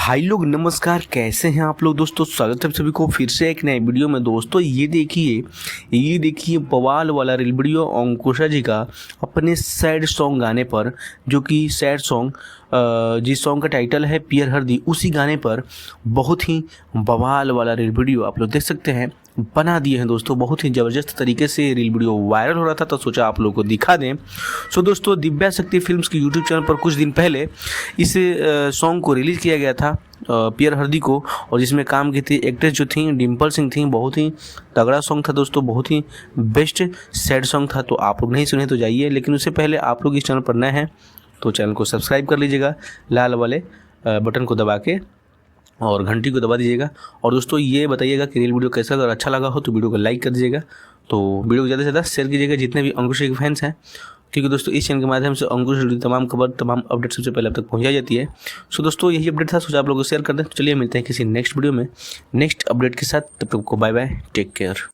भाई लोग नमस्कार, कैसे हैं आप लोग दोस्तों। स्वागत है आप सभी को फिर से एक नए वीडियो में। दोस्तों ये देखिए बवाल वाला रील वीडियो अंकुशा जी का अपने सैड सॉन्ग गाने पर, जो कि सैड सॉन्ग जिस सॉन्ग का टाइटल है पियर हरदी, उसी गाने पर बहुत ही बवाल वाला रील वीडियो आप लोग देख सकते हैं बना दिए हैं दोस्तों। बहुत ही ज़बरदस्त तरीके से रील वीडियो वायरल हो रहा था, तो सोचा आप लोगों को दिखा दें। सो दोस्तों, दिव्या शक्ति फिल्म्स की यूट्यूब चैनल पर कुछ दिन पहले इस सॉन्ग को रिलीज़ किया गया था, पियर हरदी को, और जिसमें काम की थी एक्ट्रेस जो थी डिम्पल सिंह थी। बहुत ही तगड़ा सॉन्ग था दोस्तों, बहुत ही बेस्ट सैड सॉन्ग था। तो आप लोग नहीं सुने तो जाइए, लेकिन उससे पहले आप लोग इस चैनल पर नए हैं तो चैनल को सब्सक्राइब कर लीजिएगा, लाल वाले बटन को दबा के, और घंटी को दबा दीजिएगा। और दोस्तों ये बताइएगा कि रील वीडियो कैसा, अगर अच्छा लगा हो तो वीडियो को लाइक कर दीजिएगा, तो वीडियो को ज़्यादा से ज़्यादा शेयर कीजिएगा जितने भी अंकुश के फैंस हैं, क्योंकि दोस्तों इस चैनल के माध्यम से अंकुश जुड़ी तमाम खबर, तमाम अपडेट सबसे पहले आप तक पहुंचाई जाती है। सो दोस्तों यही अपडेट था, सोचा आप लोगों को शेयर कर दें। तो चलिए मिलते हैं किसी नेक्स्ट वीडियो में नेक्स्ट अपडेट के साथ। तब तक को बाय बाय, टेक केयर।